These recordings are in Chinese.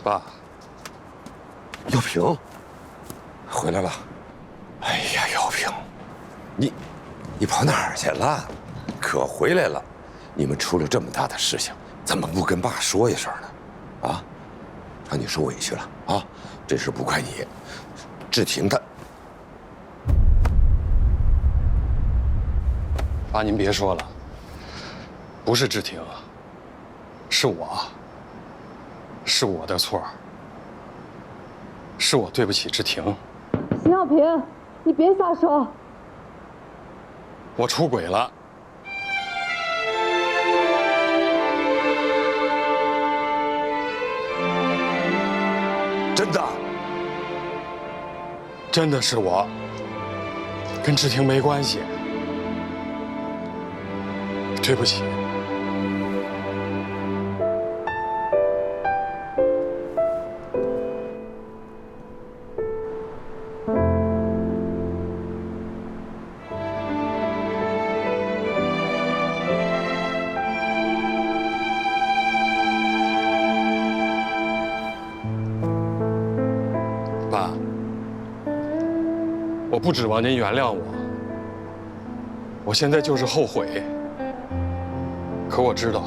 爸，耀平，回来了。哎呀，耀平，你跑哪儿去了？可回来了。你们出了这么大的事情，怎么不跟爸说一声呢？啊，让你受委屈了啊！这事不怪你，志婷她。爸，您别说了，不是志婷，是我的错，是我对不起志婷。邢小平，你别瞎说。我出轨了。真的？真的是我，跟志婷没关系。对不起。爸，我不指望您原谅我，我现在就是后悔。可我知道，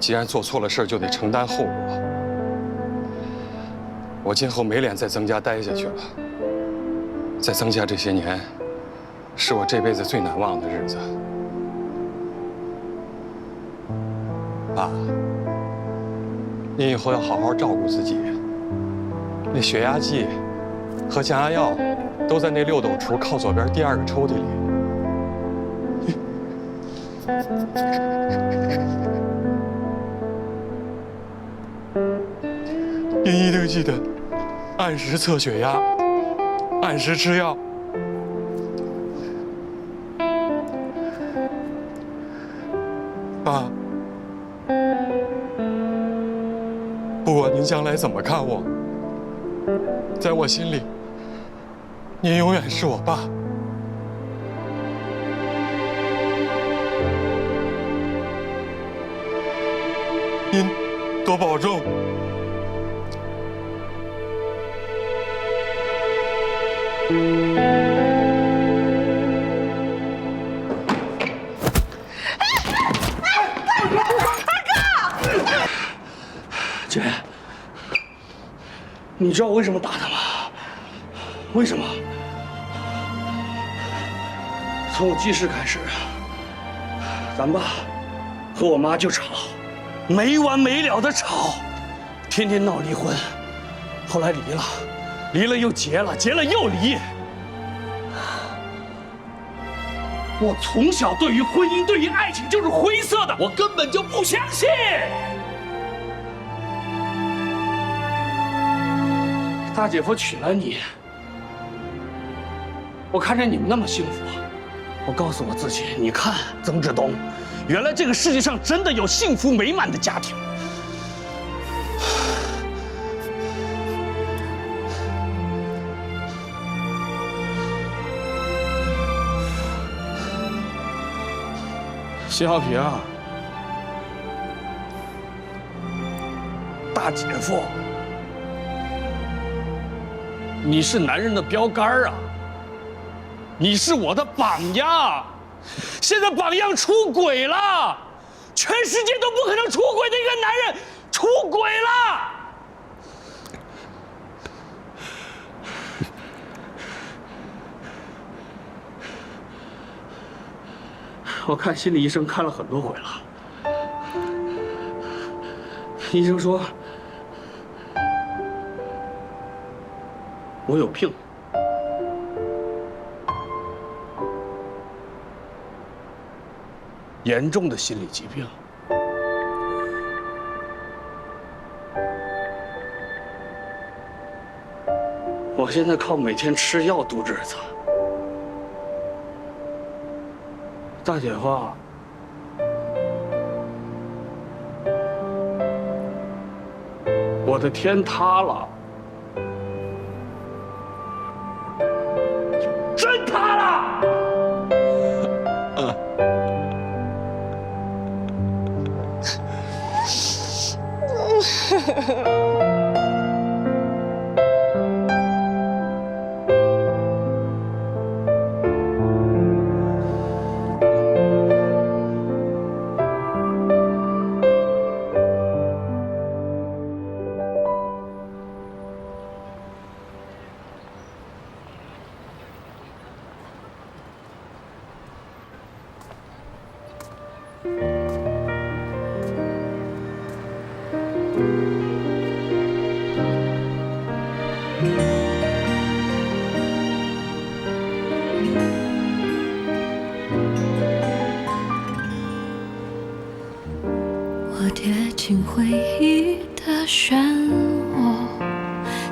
既然做错了事，就得承担后果。我今后没脸在曾家待下去了。在曾家这些年，是我这辈子最难忘的日子。爸，您以后要好好照顾自己。那血压计和降压药都在那6斗橱靠左边第2个抽屉里。您一定记得按时测血压，按时吃药。爸，不管您将来怎么看我，在我心里，您永远是我爸。您多保重。姐，你知道我为什么打他吗？为什么？从我记事开始，咱爸和我妈就吵，没完没了的吵，天天闹离婚，后来离了，离了又结了，结了又离。我从小对于婚姻、对于爱情就是灰色的，我根本就不相信。大姐夫娶了你，我看着你们那么幸福，我告诉我自己，你看曾志东，原来这个世界上真的有幸福美满的家庭。邢小平，大姐夫，你是男人的标杆啊！你是我的榜样。现在榜样出轨了，全世界都不可能出轨的一个男人出轨了。我看心理医生看了很多回了，医生说我有病，严重的心理疾病。我现在靠每天吃药度日子。大姐夫，我的天塌了，真塌了！我跌进回忆的漩涡，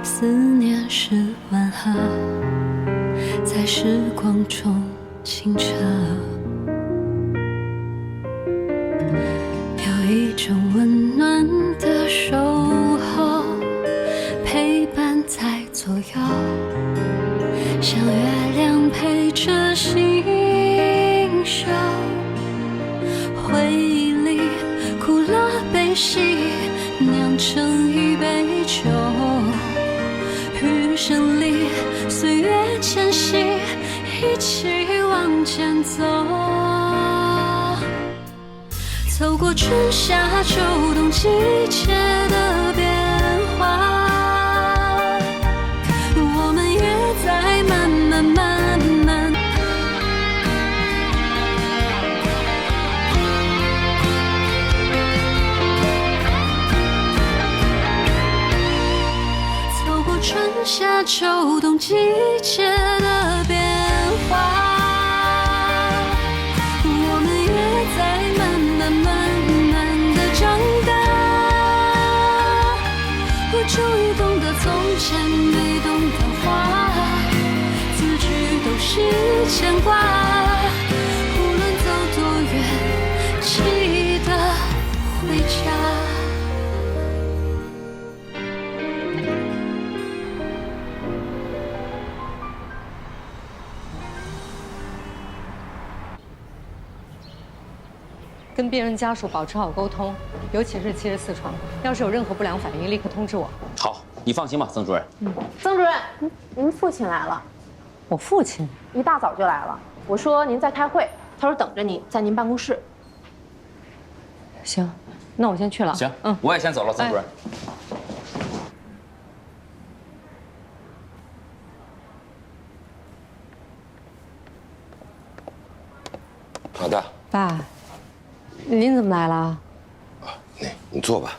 思念是晚河，在时光中清澈。有一种温暖的守候，陪伴在左右，像月亮陪着星宿。回忆里苦辣悲喜酿成一杯酒，余生里岁月迁徙，一起往前走。走过春夏秋冬季节的变化，我们也在慢慢春夏秋冬季节的变化，我们也在慢慢地长大。我终于懂得从前没懂的话，字句都是牵挂。无论走多远，记得回家。跟病人家属保持好沟通，尤其是74床，要是有任何不良反应，立刻通知我。好，你放心吧，曾主任。曾主任，您父亲来了。我父亲一大早就来了。我说您在开会，他说等着你在您办公室。行，那我先去了。行，我也先走了，曾主任。好的。爸，您怎么来了？啊，你坐吧。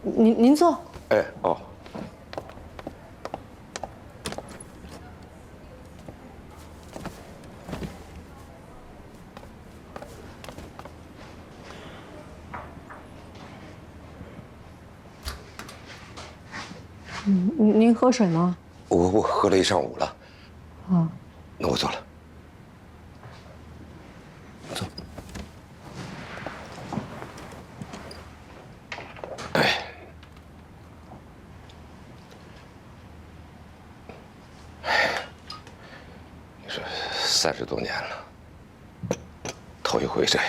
您坐。哎，哦。您喝水吗？我喝了一上午了。啊。那我走了。走。哎，你说30多年了，头一回这样。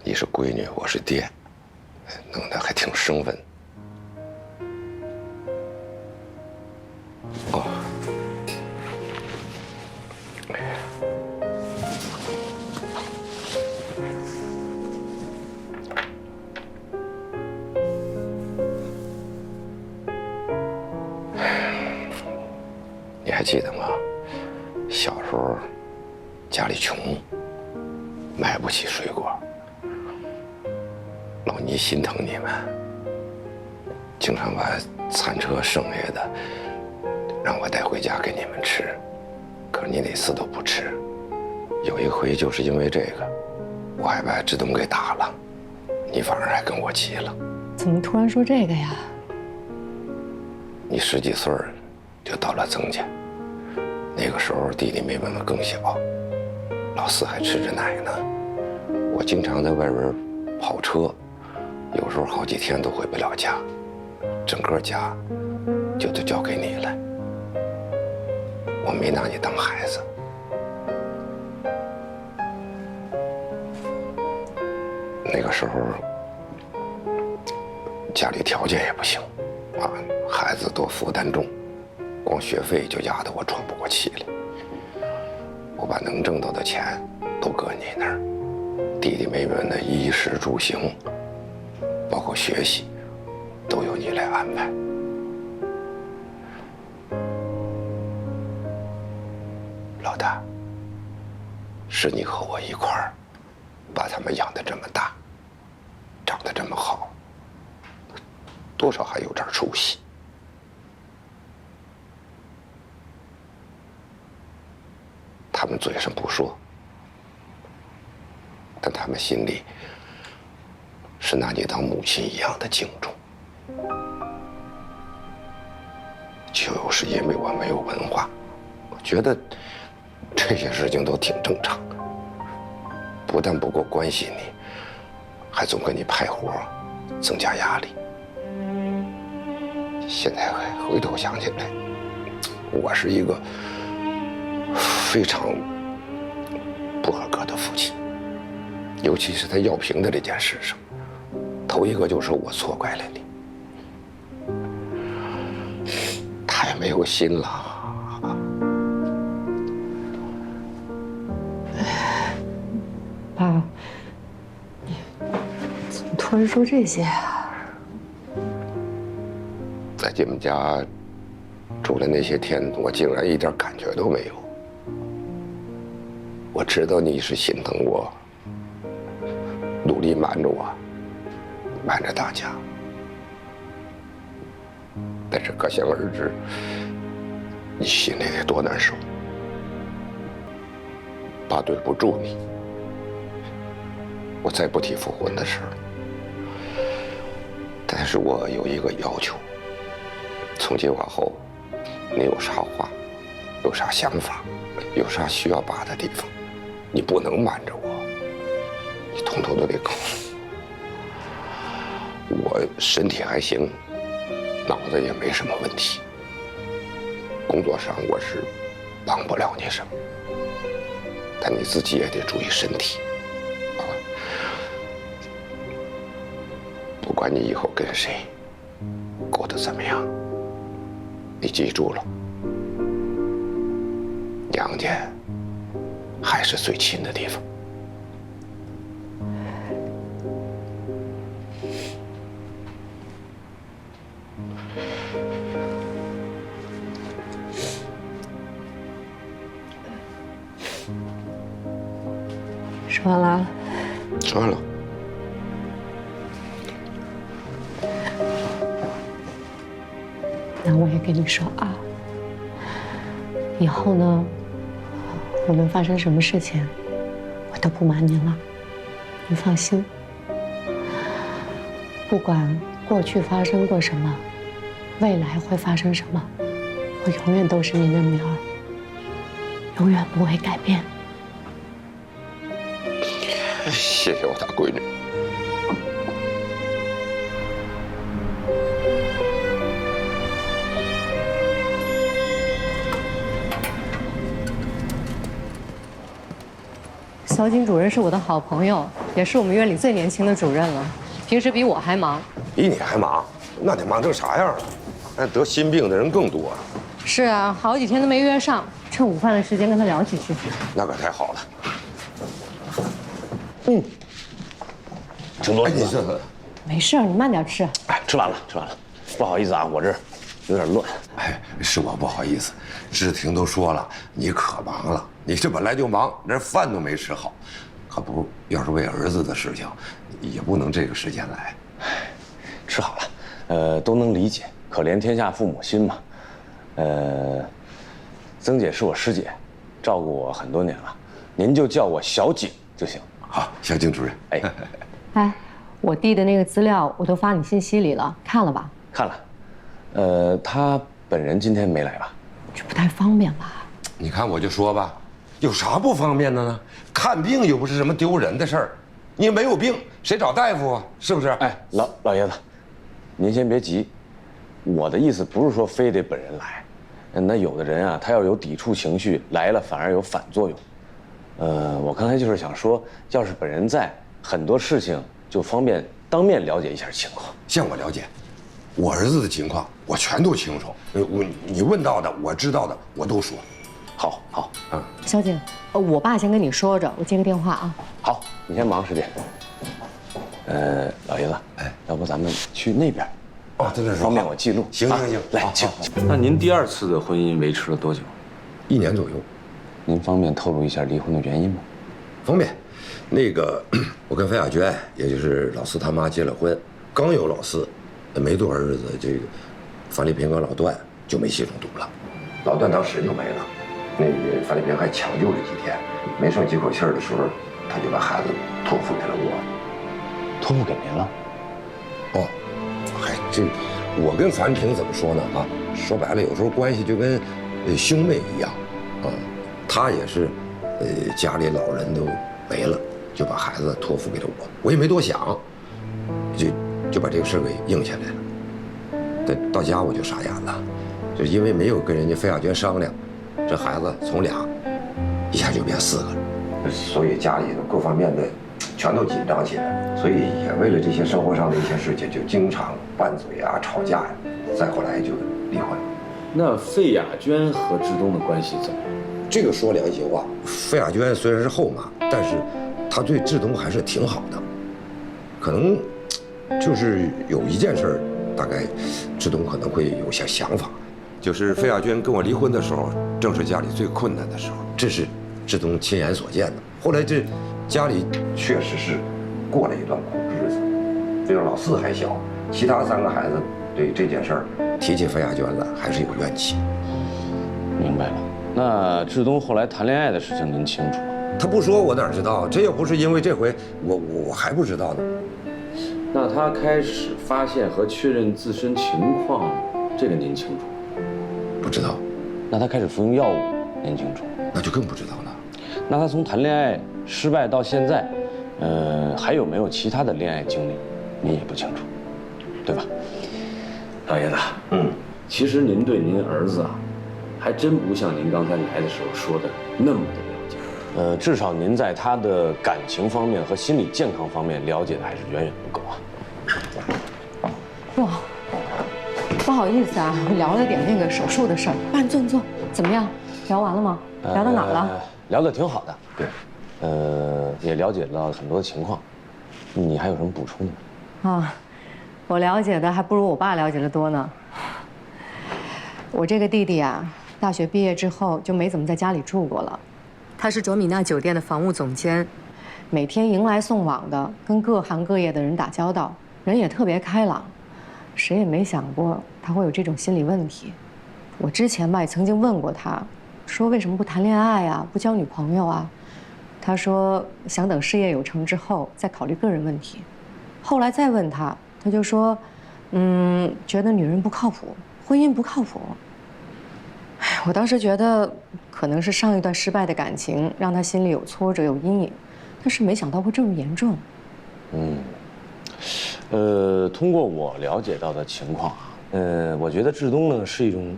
你是闺女，我是爹，弄得还挺生分。哦。你还记得吗？小时候家里穷，买不起水果，老倪心疼你们，经常把餐车剩下的让我带回家给你们吃，可是你哪次都不吃。有一回就是因为这个，我还把志东给打了，你反而还跟我急了。怎么突然说这个呀？你10几岁就到了曾家，那个时候弟弟妹妹们更小，老四还吃着奶呢。我经常在外边跑车，有时候好几天都回不了家，整个家就都交给你了。我没拿你当孩子，那个时候家里条件也不行，啊，孩子都负担重，光学费就压得我喘不过气来。我把能挣到的钱都搁你那儿，弟弟妹妹们的衣食住行，包括学习，都由你来安排。老大，是你和我一块儿把他们养得这么大，长得这么好，多少还有点出息。他们嘴上不说，但他们心里是拿你当母亲一样的敬重。就是因为我没有文化，我觉得这些事情都挺正常，不但不够关心你，还总给你派活，增加压力。现在回头想起来，我是一个非常不合格的父亲，尤其是在药瓶的这件事上，头一个就是我错怪了你。他也没有心了。爸，你怎么突然说这些啊？在你们家住了那些天，我竟然一点感觉都没有。我知道你是心疼我，努力瞒着我，瞒着大家。但是可想而知，你心里得多难受。爸对不住你，我再不提复婚的事儿。但是我有一个要求，从今往后，你有啥话，有啥想法，有啥需要爸的地方，你不能瞒着我，你统统都得告诉我。我身体还行，脑子也没什么问题，工作上我是帮不了你什么，但你自己也得注意身体啊！不管你以后跟谁过得怎么样，你记住了，娘家还是最亲的地方。说完了。说完了。那我也跟你说啊，以后呢，无论发生什么事情，我都不瞒您了，您放心。不管过去发生过什么，未来会发生什么，我永远都是您的女儿，永远不会改变。谢谢我大闺女。小景主任是我的好朋友，也是我们院里最年轻的主任了，平时比我还忙。比你还忙？那得忙成啥样了？那得心病的人更多。是啊，好几天都没约上，趁午饭的时间跟他聊几句。那可太好了。挺多。哎，你这没事，你慢点吃。哎，吃完了，吃完了。不好意思啊，我这有点乱。哎，是我不好意思。志婷都说了，你可忙了。你这本来就忙，连饭都没吃好，可不，要是为儿子的事情，也不能这个时间来。吃好了，都能理解，可怜天下父母心嘛。曾姐是我师姐，照顾我很多年了，您就叫我小景就行。好，小景主任。哎，哎，我递的那个资料我都发你信息里了，看了吧？看了。他本人今天没来吧？这不太方便吧？你看我就说吧，有啥不方便的呢？看病又不是什么丢人的事儿，你没有病谁找大夫啊？是不是？哎，老爷子，您先别急，我的意思不是说非得本人来，那有的人啊，他要有抵触情绪，来了反而有反作用。我刚才就是想说，要是本人在，很多事情就方便当面了解一下情况。像我了解，我儿子的情况我全都清楚。你问到的，我知道的我都说。好，好，小景，我爸先跟你说着，我接个电话啊。好，你先忙，师姐。老爷子，要不咱们去那边？哦，在这说，方便我记录。行，来，请。那您第2次的婚姻维持了多久？1年左右。您方便透露一下离婚的原因吗？方便。那个，我跟费亚娟，也就是老四他妈结了婚，刚有老四，没多少日子，这个范丽萍和老段就没系中毒了。老段当时就没了，那个范丽萍还抢救了几天，没剩几口气儿的时候，他就把孩子托付给了我。托付给您了？哦，嗨，这我跟樊萍怎么说呢？啊，说白了，有时候关系就跟兄妹一样，啊，他也是，家里老人都没了，就把孩子托付给了我，我也没多想，就把这个事给应下来了。到家我就傻眼了，就是因为没有跟人家费亚娟商量，这孩子从2一下就变4个了，所以家里各方面的全都紧张起来，所以也为了这些生活上的一些事情，就经常拌嘴啊、吵架呀，再后来就离婚了。那费亚娟和志东的关系怎么样？这个说良心话，费亚娟虽然是后妈，但是她对志东还是挺好的。可能就是有一件事，大概志东可能会有些想法，就是费亚娟跟我离婚的时候，正是家里最困难的时候，这是志东亲眼所见的。后来这家里确实是过了一段苦日子，这个老四还小，其他3个孩子对这件事儿提起费亚娟来还是有怨气。明白了。那志东后来谈恋爱的事情您清楚吗？他不说我哪知道？这要不是因为这回我还不知道呢。那他开始发现和确认自身情况，这个您清楚吗？不知道。那他开始服用药物，您清楚？那就更不知道了。那他从谈恋爱失败到现在，还有没有其他的恋爱经历，您也不清楚，对吧？老爷子，其实您对您儿子啊，还真不像您刚才来的时候说的那么的了解。至少您在他的感情方面和心理健康方面了解的还是远远不够啊。不好意思啊，聊了点那个手术的事儿。爸，你坐，怎么样？聊完了吗？聊到哪儿了？聊得挺好的，对，也了解到很多情况。你还有什么补充的？啊，我了解的还不如我爸了解的多呢。我这个弟弟啊，大学毕业之后就没怎么在家里住过了。他是卓米娜酒店的房务总监，每天迎来送往的，跟各行各业的人打交道，人也特别开朗。谁也没想过他会有这种心理问题。我之前吧也曾经问过他，说为什么不谈恋爱啊，不交女朋友啊？他说想等事业有成之后再考虑个人问题。后来再问他，他就说，觉得女人不靠谱，婚姻不靠谱。哎，我当时觉得可能是上一段失败的感情让他心里有挫折有阴影，但是没想到会这么严重。通过我了解到的情况啊，我觉得志东呢是一种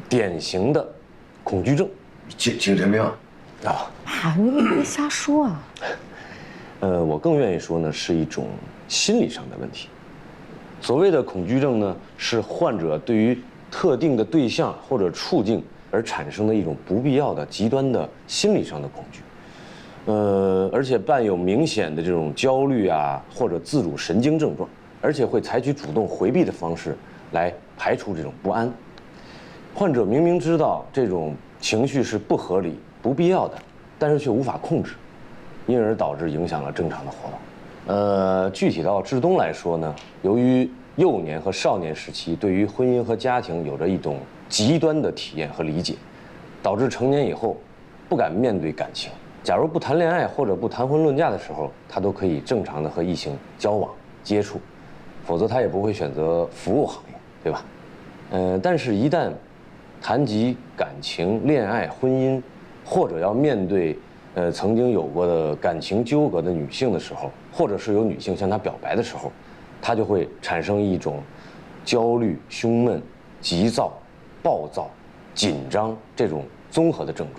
典型的恐惧症，精神病啊，你别瞎说啊。我更愿意说呢是一种心理上的问题。所谓的恐惧症呢，是患者对于特定的对象或者处境而产生的一种不必要的极端的心理上的恐惧。而且伴有明显的这种焦虑啊，或者自主神经症状，而且会采取主动回避的方式来排除这种不安。患者明明知道这种情绪是不合理、不必要的，但是却无法控制，因而导致影响了正常的活动。具体到志东来说呢，由于幼年和少年时期对于婚姻和家庭有着一种极端的体验和理解，导致成年以后不敢面对感情。假如不谈恋爱或者不谈婚论嫁的时候，他都可以正常的和异性交往接触，否则他也不会选择服务行业，对吧？但是，一旦谈及感情、恋爱、婚姻，或者要面对曾经有过的感情纠葛的女性的时候，或者是有女性向他表白的时候，他就会产生一种焦虑、胸闷、急躁、暴躁、紧张这种综合的症状。